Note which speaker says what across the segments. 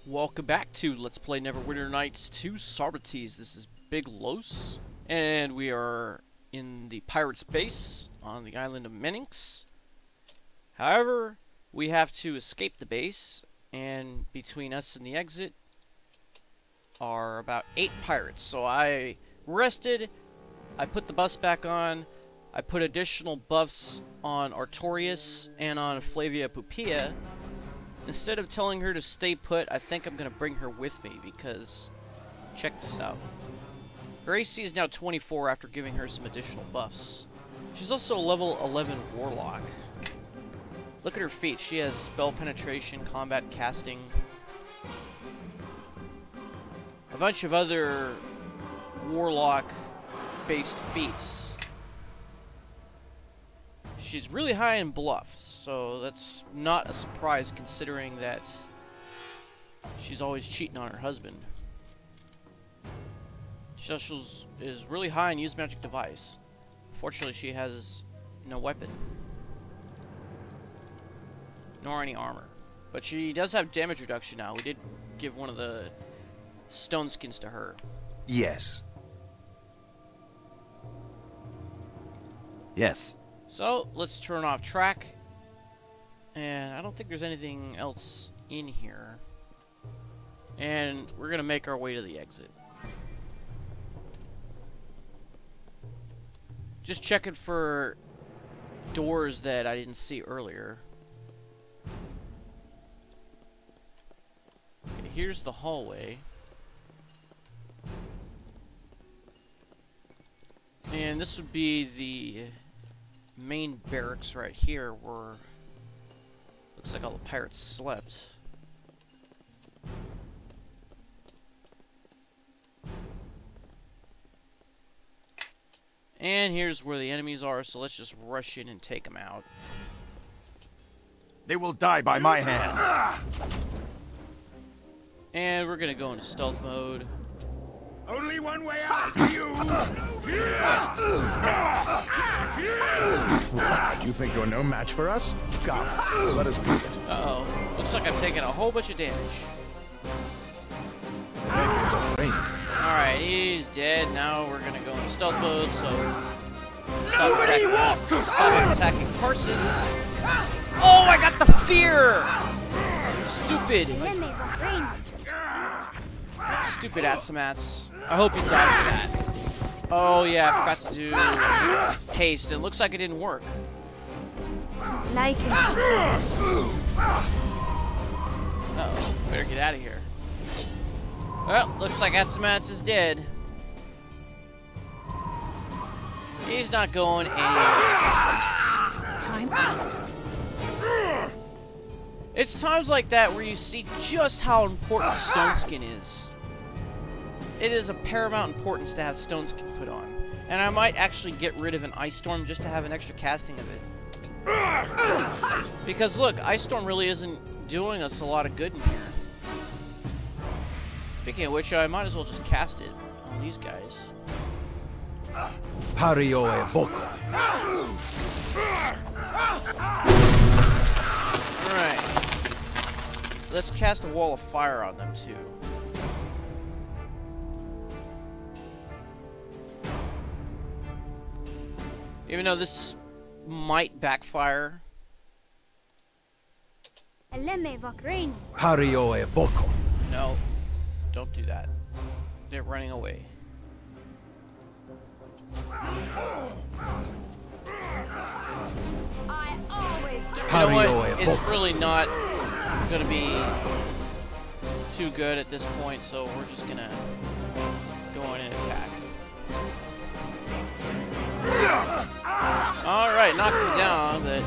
Speaker 1: Welcome back to Let's Play Neverwinter Nights 2 Sarmates. This is Big Los, and we are in the pirate's base on the island of Syrinx. However, we have to escape the base, and between us and the exit are about 8 pirates. So I rested, I put the bus back on, I put additional buffs on Artorius and on Flavia Pupia. Instead of telling her to stay put, I think I'm going to bring her with me because, check this out. Her AC is now 24 after giving her some additional buffs. She's also a level 11 warlock. Look at her feat. She has spell penetration, combat casting, a bunch of other warlock-based feats. She's really high in bluffs, so that's not a surprise considering that she's always cheating on her husband. She also is really high in use magic device. Fortunately, she has no weapon, nor any armor. But she does have damage reduction now. We did give one of the stone skins to her.
Speaker 2: Yes. Yes.
Speaker 1: So, let's turn off track. And I don't think there's anything else in here. And we're going to make our way to the exit. Just checking for doors that I didn't see earlier. Okay, here's the hallway. And this would be the main barracks right here, where looks like all the pirates slept. And here's where the enemies are, so let's just rush in and take them out.
Speaker 2: They will die by my hand.
Speaker 1: And we're gonna go into stealth mode.
Speaker 3: Only one way out for you!
Speaker 4: What, you think you're no match for us? Come, let us beat it.
Speaker 1: Uh-oh. Looks like I've taken a whole bunch of damage. Alright, he's dead. Now we're gonna go into stealth mode, so stop attacking horses. Oh, I got the fear! Stupid. Stupid Sarmates. I hope you die for that. Oh yeah, I forgot to do haste. It looks like it didn't work. Uh-oh. Better get out of here. Well, looks like Sarmates is dead. He's not going anywhere. It's times like that where you see just how important Stone Skin is. It is of paramount importance to have Stone Skin put on. And I might actually get rid of an Ice Storm just to have an extra casting of it. Because look, Ice Storm really isn't doing us a lot of good in here. Speaking of which, I might as well just cast it on these guys.
Speaker 4: Pario e voco.
Speaker 1: Alright. Let's cast a wall of fire on them too. Even though this might backfire.
Speaker 4: Pario e voco.
Speaker 1: No, don't do that. They're running away. You know what? It's really not going to be too good at this point, so we're just going to go in and attack. Alright, knocked him down, but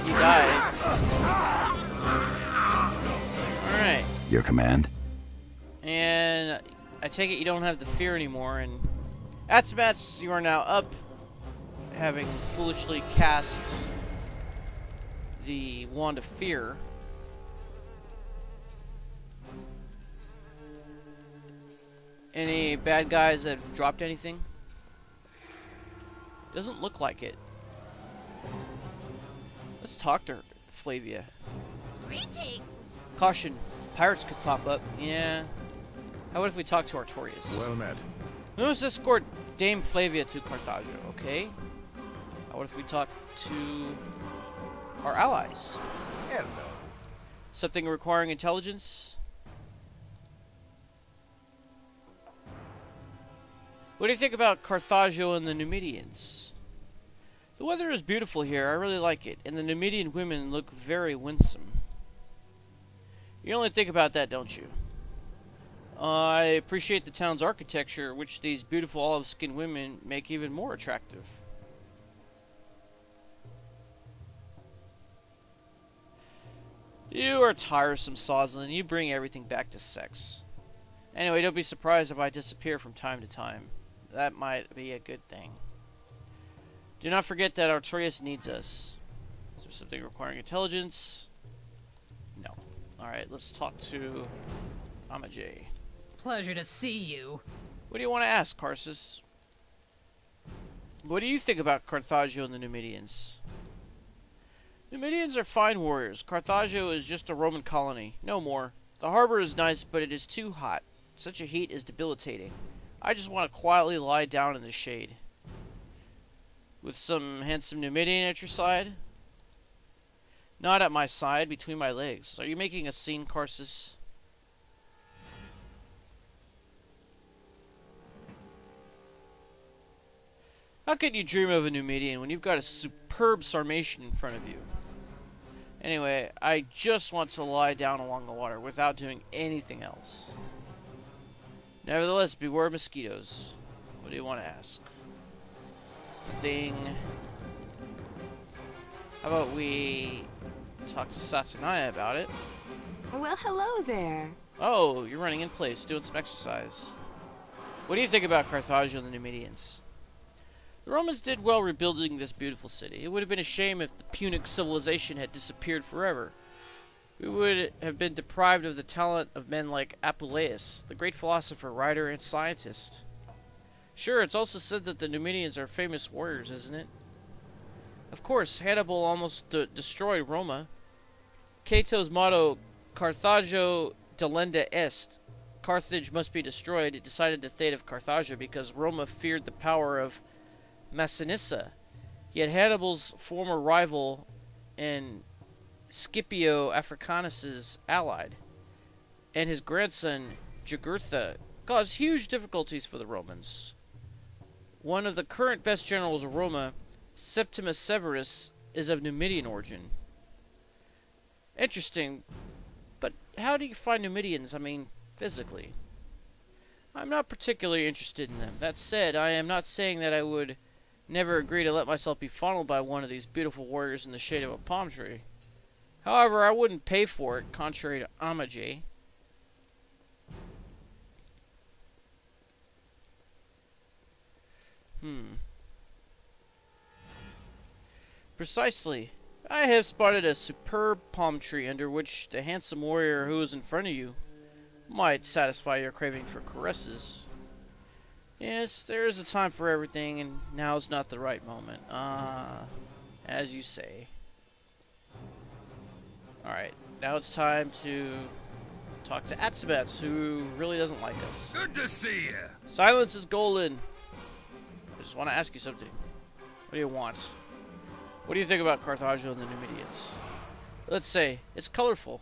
Speaker 1: he died. Alright.
Speaker 2: Your command?
Speaker 1: And I take it you don't have the fear anymore, and Sarmates, you are now up, having foolishly cast the Wand of Fear. Any bad guys that have dropped anything? Doesn't look like it. Let's talk to Flavia.
Speaker 5: Greetings.
Speaker 1: Caution. pirates could pop up. Yeah. How about if we talk to Artorius?
Speaker 4: Well met.
Speaker 1: Let us escort Dame Flavia to Carthage, okay? How about if we talk to our allies?
Speaker 2: Hello.
Speaker 1: Something requiring intelligence? What do you think about Carthage and the Numidians? The weather is beautiful here, I really like it, and the Numidian women look very winsome. You only think about that, don't you? I appreciate the town's architecture, which these beautiful olive-skinned women make even more attractive. You are tiresome, Soslan. You bring everything back to sex. Anyway, don't be surprised if I disappear from time to time. That might be a good thing. Do not forget that Artorius needs us. Is there something requiring intelligence? No. Alright, let's talk to Amaj.
Speaker 5: Pleasure to see you.
Speaker 1: What do you want to ask, Carsus? What do you think about Carthage and the Numidians? Numidians are fine warriors. Carthage is just a Roman colony. No more. The harbor is nice, but it is too hot. Such a heat is debilitating. I just want to quietly lie down in the shade. With some handsome Numidian at your side? Not at my side, between my legs. Are you making a scene, Carsus? How could you dream of a Numidian when you've got a superb Sarmatian in front of you? Anyway, I just want to lie down along the water without doing anything else. Nevertheless, beware mosquitoes. What do you want to ask? Thing. How about we talk to Satanaya about it?
Speaker 6: Well, hello there.
Speaker 1: Oh, you're running in place, doing some exercise. What do you think about Carthage and the Numidians? The Romans did well rebuilding this beautiful city. It would have been a shame if the Punic civilization had disappeared forever. We would have been deprived of the talent of men like Apuleius, the great philosopher, writer, and scientist. Sure, it's also said that the Numidians are famous warriors, isn't it? Of course, Hannibal almost destroyed Roma. Cato's motto, Carthago delenda est, Carthage must be destroyed, it decided the fate of Carthage because Roma feared the power of Massinissa. Yet Hannibal's former rival and Scipio Africanus's allied, and his grandson Jugurtha caused huge difficulties for the Romans. One of the current best generals of Roma, Septimus Severus, is of Numidian origin. Interesting, but how do you find Numidians, I mean, physically? I'm not particularly interested in them. That said, I am not saying that I would never agree to let myself be funneled by one of these beautiful warriors in the shade of a palm tree. However, I wouldn't pay for it, contrary to Amaj. Precisely. I have spotted a superb palm tree under which the handsome warrior who is in front of you might satisfy your craving for caresses. Yes, there is a time for everything, and now's not the right moment. As you say. Alright, now it's time to talk to Atsabets, who really doesn't like us.
Speaker 3: Good to see you.
Speaker 1: Silence is golden. I just want to ask you something. What do you want? What do you think about Carthage and the Numidians? Let's say, it's colorful.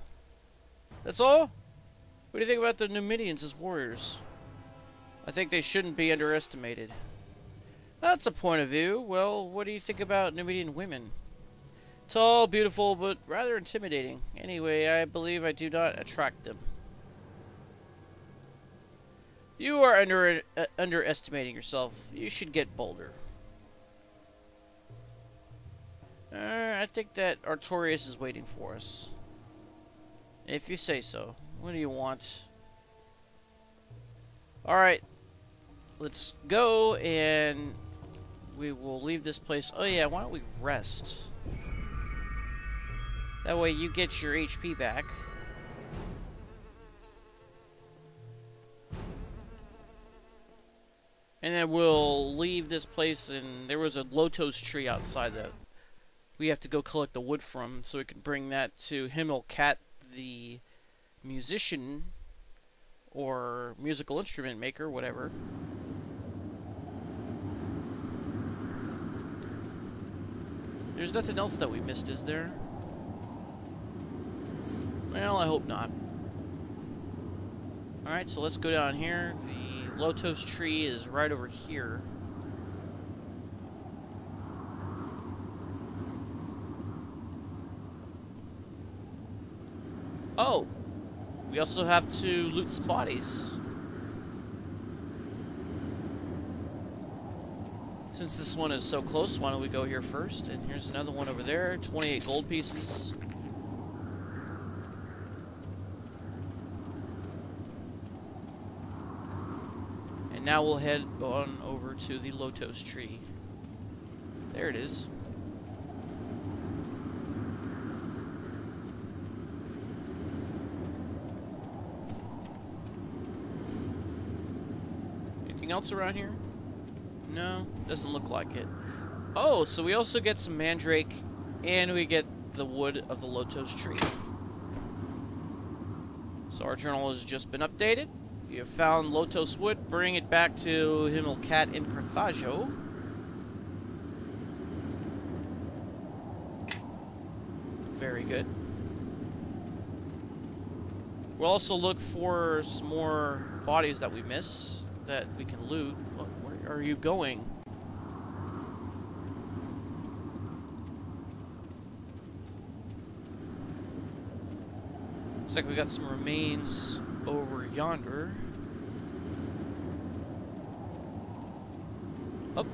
Speaker 1: That's all? What do you think about the Numidians as warriors? I think they shouldn't be underestimated. That's a point of view. Well, what do you think about Numidian women? Tall, beautiful, but rather intimidating. Anyway, I believe I do not attract them. You are underestimating yourself. You should get bolder. I think that Artorius is waiting for us. If you say so. What do you want? Alright. Let's go, and we will leave this place. Oh yeah, why don't we rest? That way you get your HP back. And then we'll leave this place, and there was a lotos tree outside that we have to go collect the wood from, so we can bring that to Himilkat, the musician or musical instrument maker, whatever. There's nothing else that we missed, is there? Well, I hope not. Alright, so let's go down here. The lotos tree is right over here. Oh! We also have to loot some bodies. Since this one is so close, why don't we go here first? And here's another one over there, 28 gold pieces. And now we'll head on over to the lotos tree. There it is. Anything else around here? No, doesn't look like it. Oh, so we also get some mandrake, and we get the wood of the lotos tree. So our journal has just been updated. You have found lotos wood. Bring it back to Himilkat in Carthage. Very good. We'll also look for some more bodies that we miss that we can loot. Where are you going? Looks like we got some remains over yonder. Oh.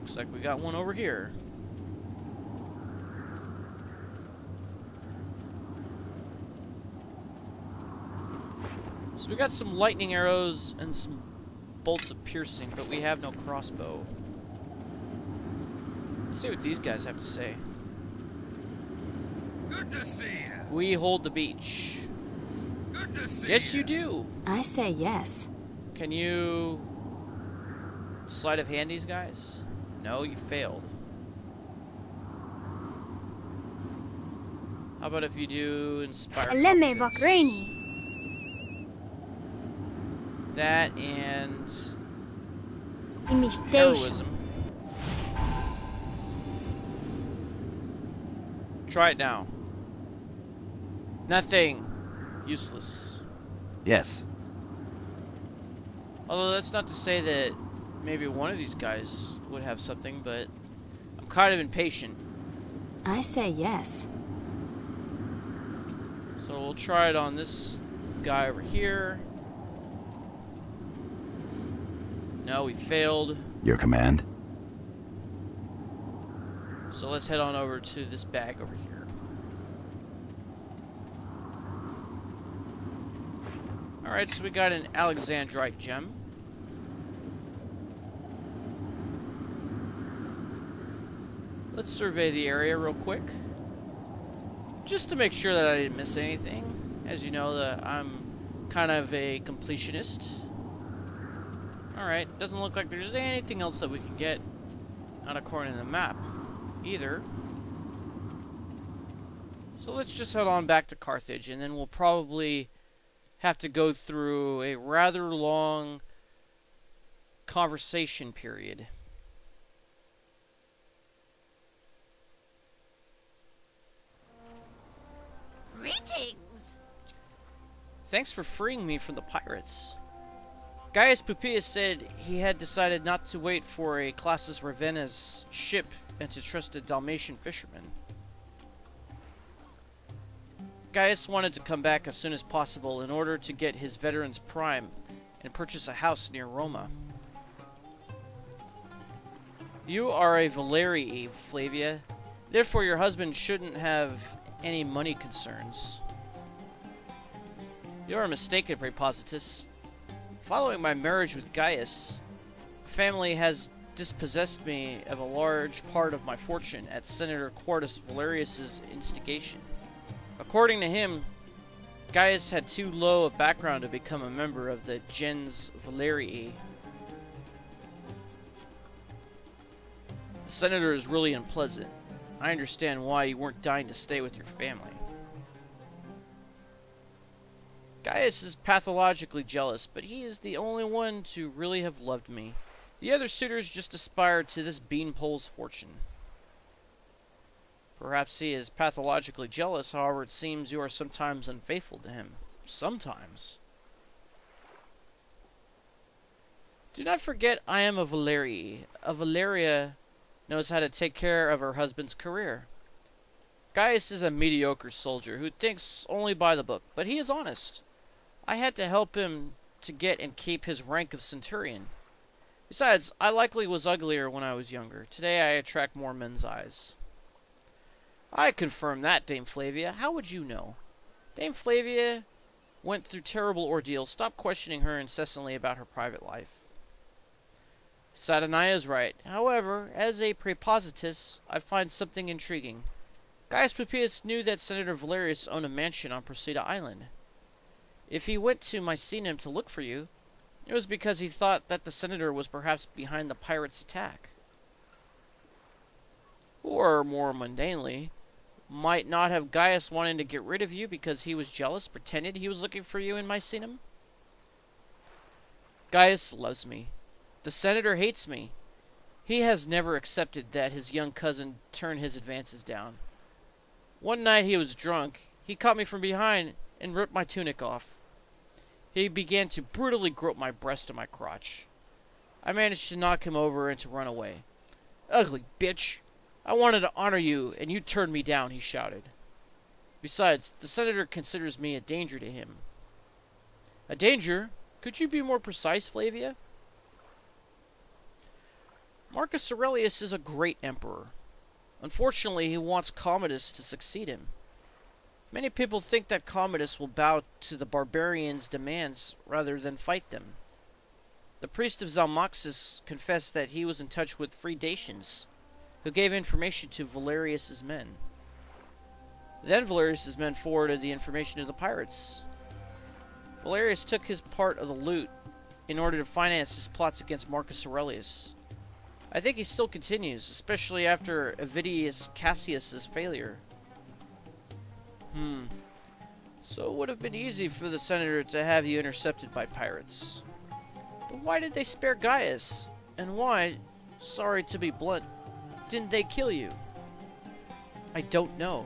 Speaker 1: Looks like we got one over here. So we got some lightning arrows and some bolts of piercing, but we have no crossbow. Let's see what these guys have to say.
Speaker 3: Good to see you.
Speaker 1: We hold the beach.
Speaker 3: Good to see
Speaker 1: Yes,
Speaker 3: you.
Speaker 1: you do.
Speaker 6: I say yes.
Speaker 1: Can you sleight of hand these guys? No, you failed. How about if you do inspire
Speaker 7: علمني
Speaker 1: competence?
Speaker 7: فكريني.
Speaker 1: That and
Speaker 7: Imitation.
Speaker 1: heroism. Try it now. Nothing. Useless.
Speaker 2: Yes.
Speaker 1: Although that's not to say that maybe one of these guys would have something, but I'm kind of impatient.
Speaker 6: I say yes.
Speaker 1: So we'll try it on this guy over here. No, we failed.
Speaker 2: Your command?
Speaker 1: So let's head on over to this bag over here. Alright, so we got an Alexandrite gem. Let's survey the area real quick. Just to make sure that I didn't miss anything. As you know, that I'm kind of a completionist. Alright, doesn't look like there's anything else that we can get. Not according to the map, either. So let's just head on back to Carthage, and then we'll probably have to go through a rather long conversation period.
Speaker 7: Greetings.
Speaker 1: Thanks for freeing me from the pirates. Gaius Pupia said he had decided not to wait for a Classus Ravenna's ship and to trust a Dalmatian fisherman. Gaius wanted to come back as soon as possible in order to get his veteran's prime and purchase a house near Roma. You are a Valerii, Flavia. Therefore, your husband shouldn't have any money concerns. You are mistaken, Prepositus. Following my marriage with Gaius, family has dispossessed me of a large part of my fortune at Senator Quartus Valerius' instigation. According to him, Gaius had too low a background to become a member of the gens Valerii. The senator is really unpleasant. I understand why you weren't dying to stay with your family. Gaius is pathologically jealous, but he is the only one to really have loved me. The other suitors just aspire to this beanpole's fortune. Perhaps he is pathologically jealous, however it seems you are sometimes unfaithful to him. Sometimes. Do not forget I am a Valerii. A Valeria knows how to take care of her husband's career. Gaius is a mediocre soldier who thinks only by the book, but he is honest. I had to help him to get and keep his rank of centurion. Besides, I likely was uglier when I was younger. Today I attract more men's eyes. I confirm that, Dame Flavia. How would you know? Dame Flavia went through terrible ordeals. Stop questioning her incessantly about her private life. Saturnia is right. However, as a prepositus, I find something intriguing. Gaius Pupius knew that Senator Valerius owned a mansion on Procida Island. If he went to Misenum to look for you, it was because he thought that the senator was perhaps behind the pirates' attack. Or, more mundanely, might not have Gaius wanted to get rid of you because he was jealous, pretended he was looking for you in Misenum? Gaius loves me. The senator hates me. He has never accepted that his young cousin turned his advances down. One night he was drunk. He caught me from behind and ripped my tunic off. He began to brutally grope my breast and my crotch. I managed to knock him over and to run away. Ugly bitch! I wanted to honor you, and you turned me down, he shouted. Besides, the senator considers me a danger to him. A danger? Could you be more precise, Flavia? Marcus Aurelius is a great emperor. Unfortunately, he wants Commodus to succeed him. Many people think that Commodus will bow to the barbarians' demands rather than fight them. The priest of Zalmoxis confessed that he was in touch with free Dacians, who gave information to Valerius's men. Then Valerius's men forwarded the information to the pirates. Valerius took his part of the loot in order to finance his plots against Marcus Aurelius. I think he still continues, especially after Avidius Cassius's failure. So it would have been easy for the senator to have you intercepted by pirates. But why did they spare Gaius? And why, sorry to be blunt, didn't they kill you? I don't know.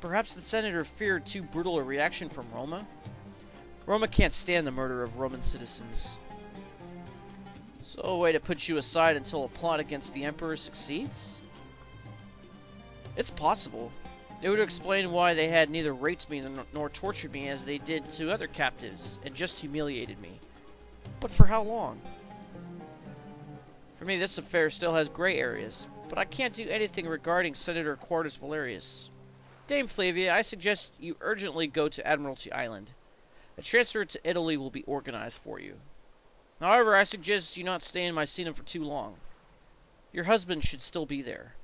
Speaker 1: Perhaps the senator feared too brutal a reaction from Roma? Roma can't stand the murder of Roman citizens. So a way to put you aside until a plot against the emperor succeeds? It's possible. It would explain why they had neither raped me nor tortured me as they did to other captives, and just humiliated me. But for how long? For me, this affair still has gray areas, but I can't do anything regarding Senator Quartus Valerius. Dame Flavia, I suggest you urgently go to Admiralty Island. A transfer to Italy will be organized for you. However, I suggest you not stay in Misenum for too long. Your husband should still be there.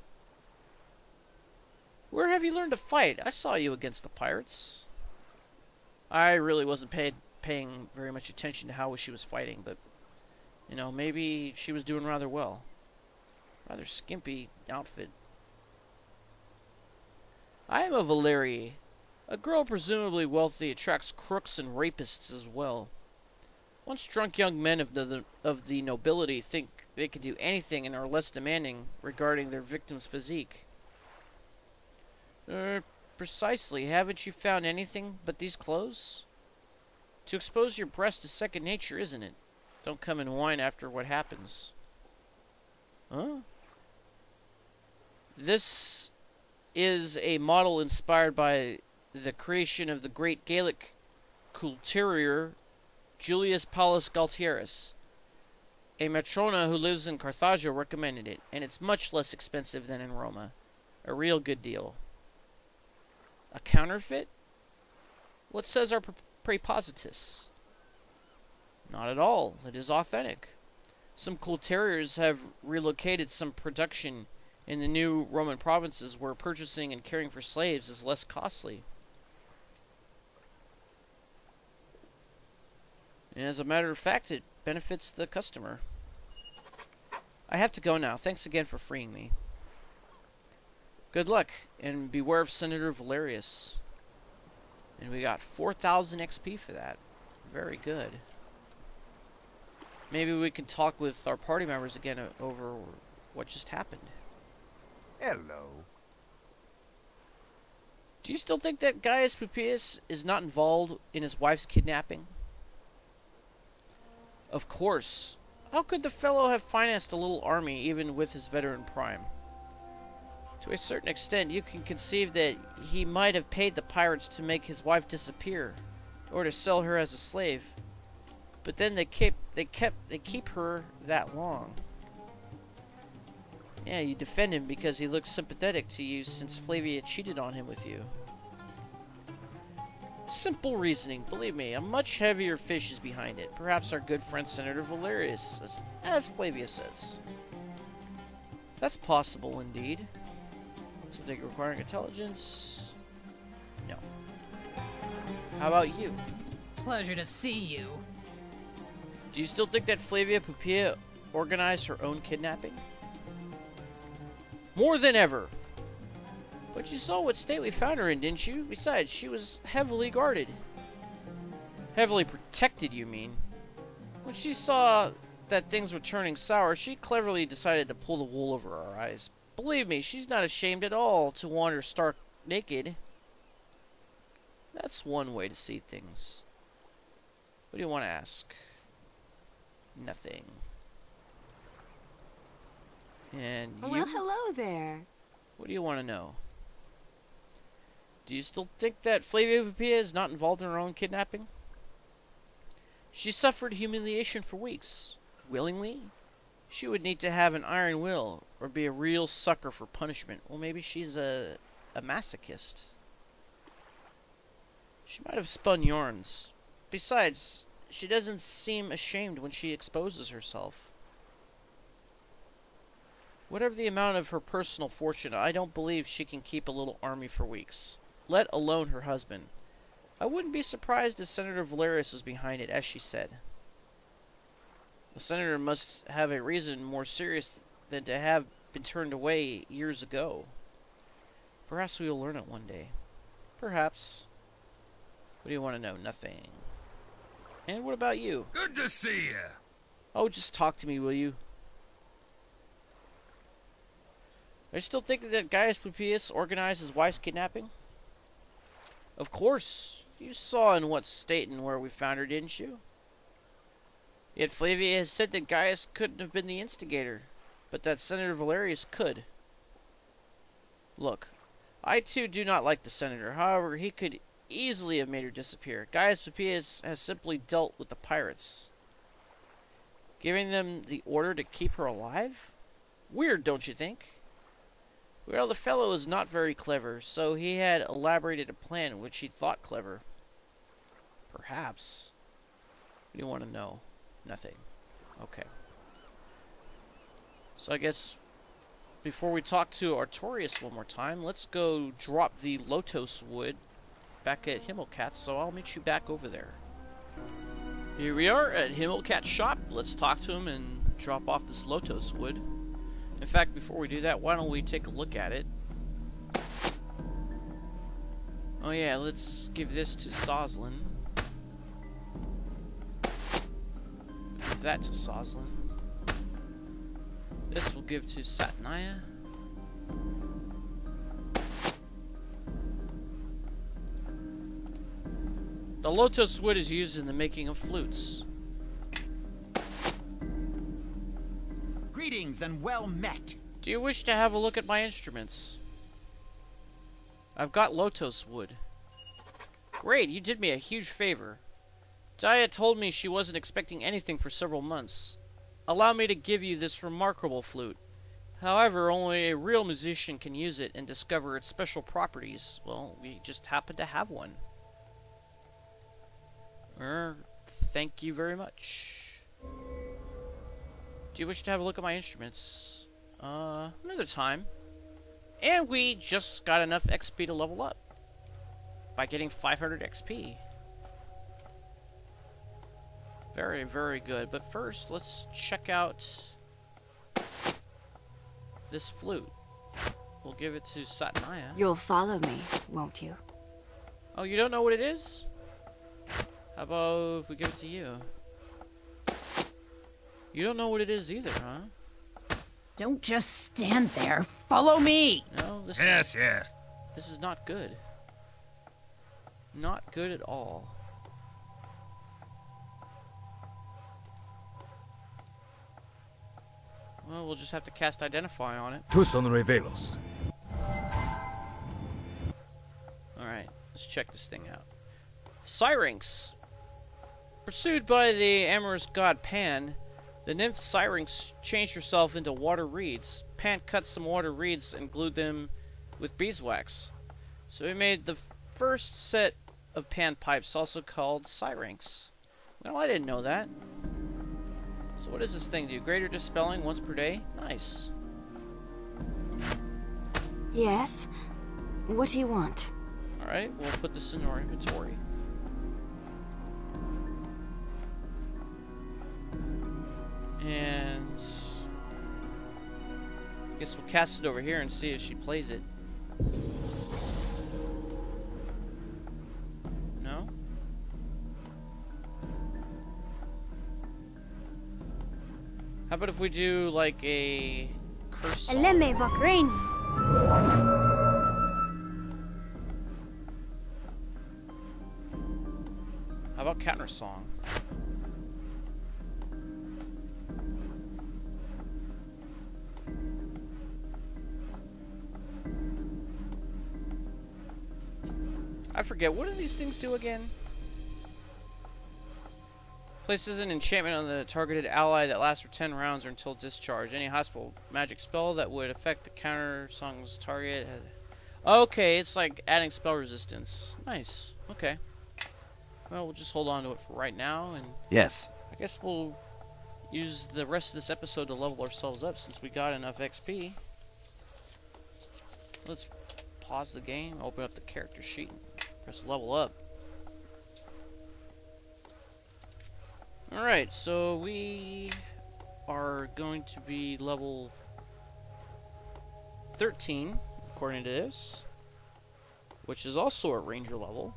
Speaker 1: Where have you learned to fight? I saw you against the pirates. I really wasn't paying very much attention to how she was fighting, but, you know, maybe she was doing rather well. Rather skimpy outfit. I am a Valerii. A girl presumably wealthy attracts crooks and rapists as well. Once drunk young men of the nobility think they can do anything and are less demanding regarding their victim's physique. Precisely. Haven't you found anything but these clothes? To expose your breast is second nature, isn't it? Don't come and whine after what happens. Huh? This is a model inspired by the creation of the great Gallic couturier Julius Paulus Galtierus. A matrona who lives in Carthage recommended it, and it's much less expensive than in Roma. A real good deal. A counterfeit? What says our prepositus? Not at all. It is authentic. Some couturiers have relocated some production in the new Roman provinces where purchasing and caring for slaves is less costly. And as a matter of fact, it benefits the customer. I have to go now. Thanks again for freeing me. Good luck, and beware of Senator Valerius. And we got 4,000 XP for that. Very good. Maybe we can talk with our party members again over what just happened.
Speaker 2: Hello.
Speaker 1: Do you still think that Gaius Pupius is not involved in his wife's kidnapping? Of course. How could the fellow have financed a little army even with his veteran prime? To a certain extent, you can conceive that he might have paid the pirates to make his wife disappear, or to sell her as a slave. But then they keep her that long. Yeah, you defend him because he looks sympathetic to you since Flavia cheated on him with you. Simple reasoning, believe me, a much heavier fish is behind it. Perhaps our good friend Senator Valerius, as Flavia says. That's possible indeed. Something requiring intelligence? No. How about you?
Speaker 5: Pleasure to see you.
Speaker 1: Do you still think that Flavia Pupia organized her own kidnapping? More than ever. But you saw what state we found her in, didn't you? Besides, she was heavily guarded. Heavily protected, you mean? When she saw that things were turning sour, she cleverly decided to pull the wool over our eyes. Believe me, she's not ashamed at all to wander stark naked. That's one way to see things. What do you want to ask? Nothing. And you?
Speaker 6: Well, hello there.
Speaker 1: What do you want to know? Do you still think that Flavia Pupia is not involved in her own kidnapping? She suffered humiliation for weeks. Willingly? She would need to have an iron will, or be a real sucker for punishment. Well, maybe she's a masochist. She might have spun yarns. Besides, she doesn't seem ashamed when she exposes herself. Whatever the amount of her personal fortune, I don't believe she can keep a little army for weeks, let alone her husband. I wouldn't be surprised if Senator Valerius was behind it, as she said. The senator must have a reason more serious than to have been turned away years ago. Perhaps we will learn it one day. Perhaps. What do you want to know? Nothing. And what about you?
Speaker 3: Good to see you.
Speaker 1: Oh, just talk to me, will you? Are you still thinking that Gaius Pupius organized his wife's kidnapping? Of course. You saw in what state and where we found her, didn't you? Yet Flavia has said that Gaius couldn't have been the instigator, but that Senator Valerius could. Look, I too do not like the senator. However, he could easily have made her disappear. Gaius Pupius has simply dealt with the pirates, giving them the order to keep her alive? Weird, don't you think? Well, the fellow is not very clever, so he had elaborated a plan which he thought clever. Perhaps. What do you want to know? Nothing. Okay. So I guess before we talk to Artorius one more time, let's go drop the lotos wood back at Himilkat, so I'll meet you back over there. Here we are at Himilkat's shop. Let's talk to him and drop off this lotos wood. In fact, before we do that, why don't we take a look at it? Oh yeah, let's give this to Soslin. Give that to Soslin. This we'll give to Satnaya. The lotos wood is used in the making of flutes.
Speaker 8: Greetings and well met.
Speaker 1: Do you wish to have a look at my instruments? I've got lotos wood. Great, you did me a huge favor. Daya told me she wasn't expecting anything for several months. Allow me to give you this remarkable flute. However, only a real musician can use it and discover its special properties. Well, we just happen to have one. Thank you very much. Do you wish to have a look at my instruments? Another time. And we just got enough XP to level up by getting 500 XP. Very, very good. But first, let's check out this flute. We'll give it to Satnaya.
Speaker 6: You'll follow me, won't you?
Speaker 1: Oh, you don't know what it is? How about if we give it to you? You don't know what it is either, huh?
Speaker 5: Don't just stand there. Follow me.
Speaker 1: No,
Speaker 3: Yes.
Speaker 1: this is not good. Not good at all. Well, we'll just have to cast Identify on it.
Speaker 8: Tu son revelos.
Speaker 1: Alright, let's check this thing out. Syrinx. Pursued by the amorous god Pan, the nymph Syrinx changed herself into water reeds. Pan cut some water reeds and glued them with beeswax. So he made the first set of pan pipes, also called Syrinx. Well, I didn't know that. So what does this thing do? Greater dispelling once per day? Nice.
Speaker 6: Yes? What do you want?
Speaker 1: Alright, we'll put this in our inventory. And I guess we'll cast it over here and see if she plays it. No? How about if we do like a curse song?
Speaker 7: Eleme Vakreni.
Speaker 1: How about counter song? I forget, what do these things do again? Places an enchantment on the targeted ally that lasts for 10 rounds or until discharge. Any hostile magic spell that would affect the counter song's target. Okay, it's like adding spell resistance. Nice. Okay. Well, we'll just hold on to it for right now, and
Speaker 2: Yes.
Speaker 1: I guess we'll use the rest of this episode to level ourselves up since we got enough XP. Let's pause the game, open up the character sheet, and press level up. Alright, so we are going to be level 13, according to this, which is also a ranger level.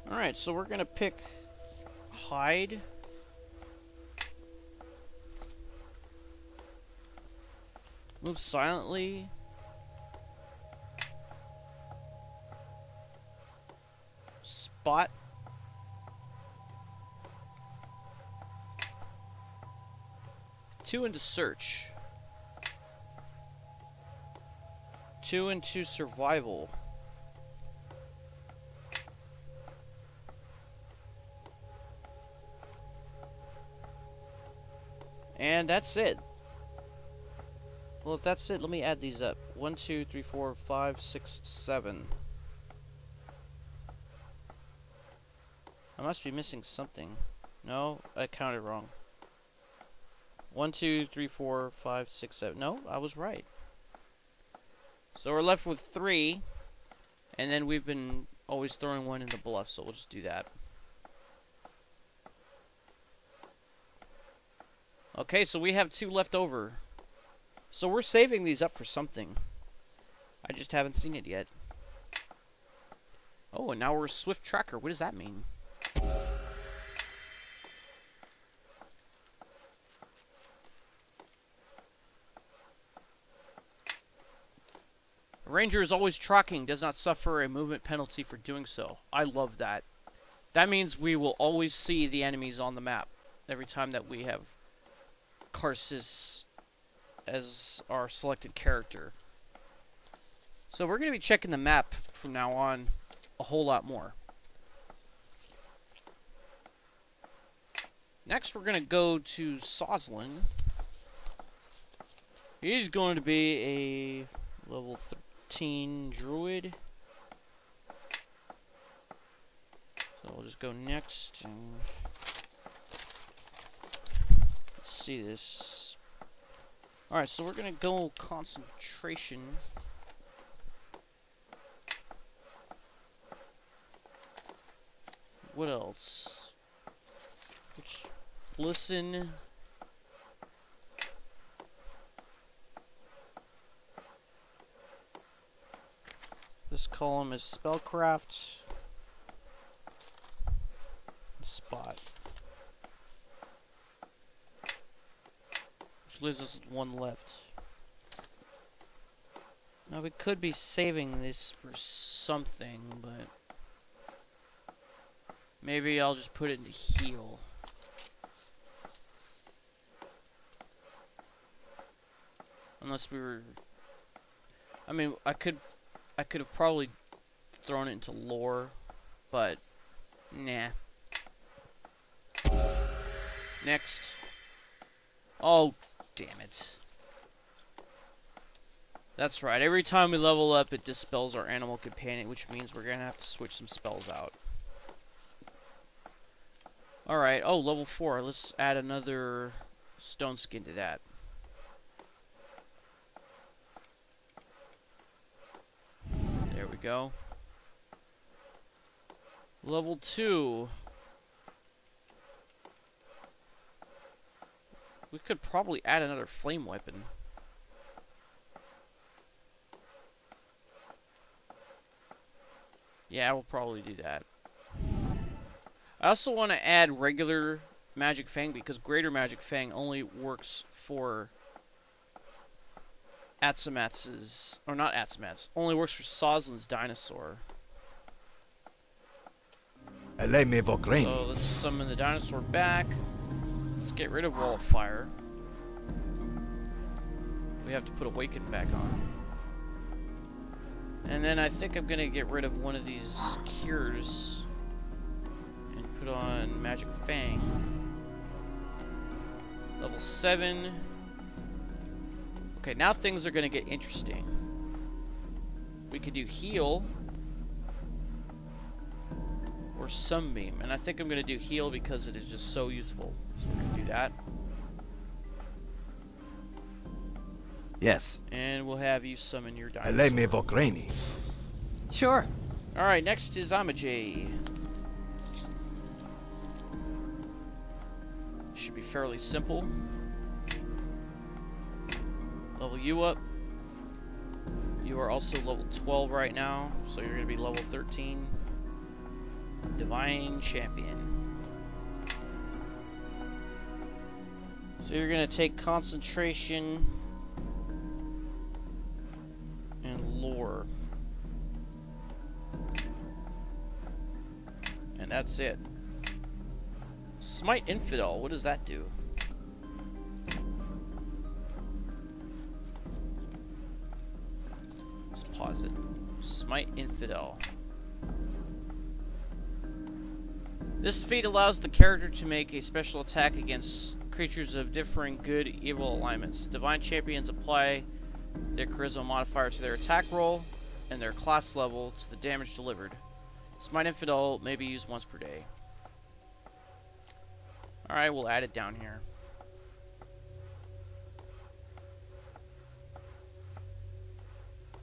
Speaker 1: Alright, so we're going to pick Hide. Move silently. Spot. Two into search. 2 into survival. And that's it. Well, if that's it, let me add these up. 1, 2, 3, 4, 5, 6, 7. I must be missing something. No, I counted wrong. 1, 2, 3, 4, 5, 6, 7. No, I was right. So we're left with 3. And then we've been always throwing 1 in the bluff, so we'll just do that. Okay, so we have 2 left over. So we're saving these up for something. I just haven't seen it yet. Oh, and now we're a Swift Tracker. What does that mean? A ranger is always tracking, does not suffer a movement penalty for doing so. I love that. That means we will always see the enemies on the map every time that we have Carthage as our selected character. So we're going to be checking the map from now on a whole lot more. Next we're going to go to Soslin. He's going to be a level 13 druid. So we'll just go next and let's see this. Alright, so we're gonna go concentration. What else? Listen. This column is spellcraft. Spot. Which leaves us with one left. Now we could be saving this for something, but maybe I'll just put it into heal. Unless we were, I mean, I could have probably thrown it into lore, but nah. Next. Oh, damn it. That's right. Every time we level up, it dispels our animal companion, which means we're going to have to switch some spells out. Alright. Oh, level 4. Let's add another stone skin to that. There we go. Level 2. We could probably add another flame weapon. Yeah, we'll probably do that. I also want to add regular Magic Fang because Greater Magic Fang only works for Atsumats's, or not Atsumats, only works for Soslin's dinosaur. So let's summon the dinosaur back. Let's get rid of Wall of Fire. We have to put Awaken back on. And then I think I'm going to get rid of one of these cures and put on Magic Fang. Level 7. Okay, now things are going to get interesting. We could do Heal or Sunbeam. And I think I'm going to do Heal because it is just so useful. So we can do that.
Speaker 2: Yes.
Speaker 1: And we'll have you summon your dinosaur.
Speaker 5: Sure.
Speaker 1: Alright, next is Amajay. Should be fairly simple. Level you up. You are also level 12 right now, so you're going to be level 13. Divine Champion. So you're going to take Concentration and Lore. And that's it. Smite Infidel, what does that do? Let's pause it. Smite Infidel. This feat allows the character to make a special attack against creatures of differing good-evil alignments. Divine Champions apply their Charisma modifier to their attack roll and their class level to the damage delivered. Smite Infidel may be used once per day. Alright, we'll add it down here.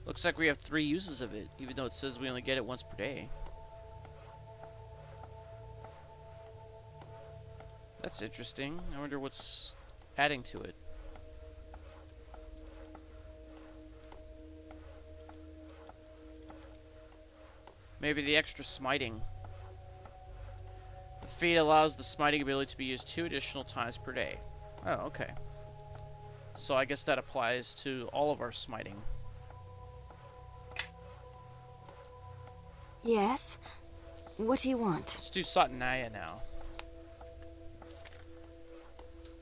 Speaker 1: Looks like we have 3 uses of it, even though it says we only get it once per day. That's interesting. I wonder what's adding to it. Maybe the extra smiting. The feat allows the smiting ability to be used 2 additional times per day. Oh, okay. So I guess that applies to all of our smiting.
Speaker 6: Yes? What do you want?
Speaker 1: Let's do Satanaya now.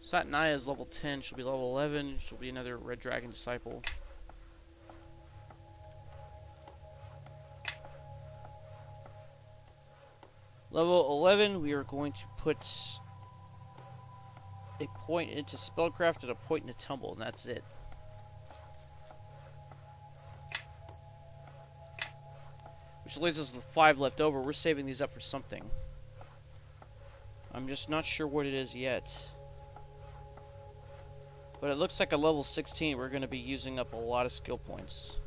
Speaker 1: Satanaya is level 10. She'll be level 11. She'll be another Red Dragon Disciple. Level 11, we are going to put a point into Spellcraft and a point into Tumble, and that's it. Which leaves us with 5 left over. We're saving these up for something. I'm just not sure what it is yet. But it looks like a level 16, we're going to be using up a lot of skill points.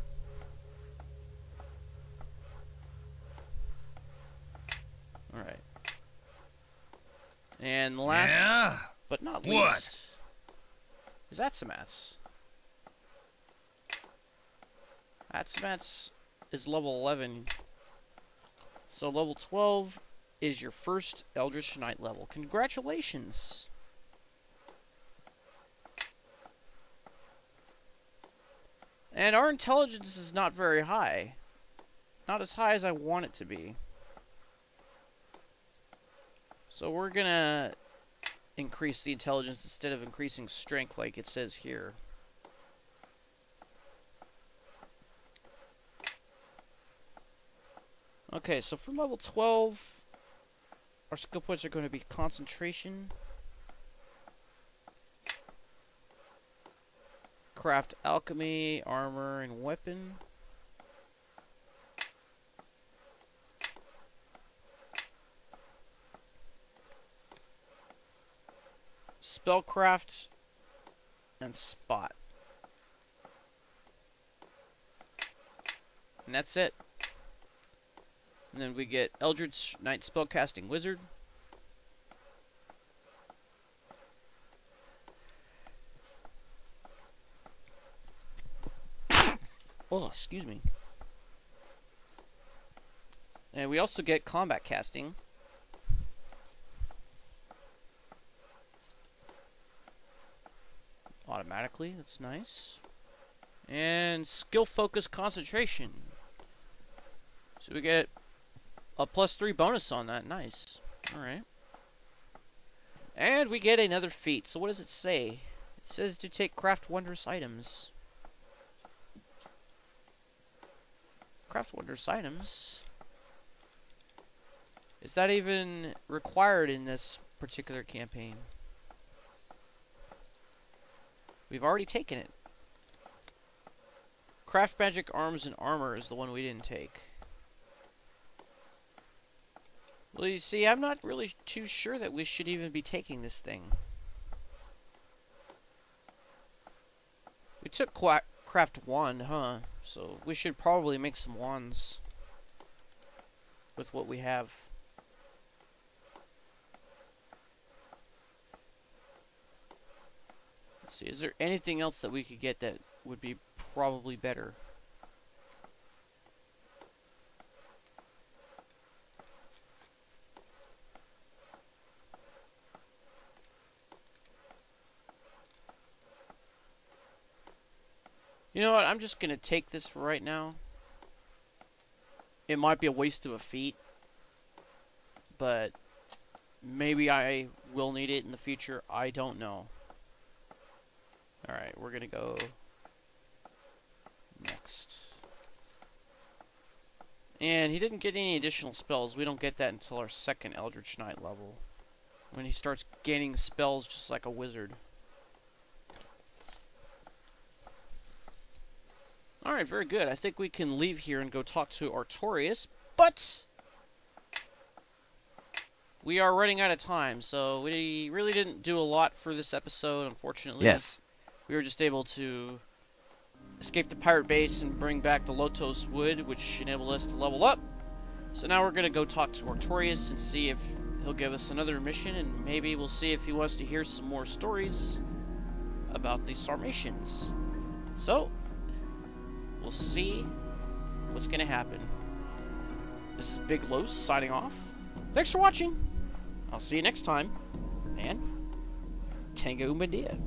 Speaker 1: Alright. And last, but not least, is Atsumats. Atsumats is level 11. So level 12 is your first Eldritch Knight level. Congratulations! And our intelligence is not very high. Not as high as I want it to be. So we're gonna increase the intelligence instead of increasing strength like it says here. Okay, so for level 12, our skill points are going to be concentration, craft alchemy, armor, and weapon. Spellcraft and spot. And that's it. And then we get Eldritch Knight Spellcasting Wizard. Oh, excuse me. And we also get Combat Casting. Automatically, that's nice. And Skill Focus Concentration. So we get a +3 bonus on that. Nice. Alright. And we get another feat. So what does it say? It says to take craft wondrous items. Craft wondrous items? Is that even required in this particular campaign? We've already taken it. Craft magic arms and armor is the one we didn't take. Well, you see, I'm not really too sure that we should even be taking this thing. We took craft wand, huh? So we should probably make some wands with what we have. Let's see, is there anything else that we could get that would be probably better? You know what, I'm just gonna take this right now. It might be a waste of a feat, but maybe I will need it in the future. I don't know. Alright, we're gonna go next. And he didn't get any additional spells. We don't get that until our second Eldritch Knight level, when he starts gaining spells just like a wizard. Alright, very good. I think we can leave here and go talk to Artorius, but we are running out of time, so we really didn't do a lot for this episode, unfortunately.
Speaker 2: Yes.
Speaker 1: We were just able to escape the pirate base and bring back the lotos wood, which enabled us to level up. So now we're going to go talk to Artorius and see if he'll give us another mission, and maybe we'll see if he wants to hear some more stories about the Sarmatians. So we'll see what's going to happen. This is Big Los signing off. Thanks for watching. I'll see you next time. And Tango Umadia.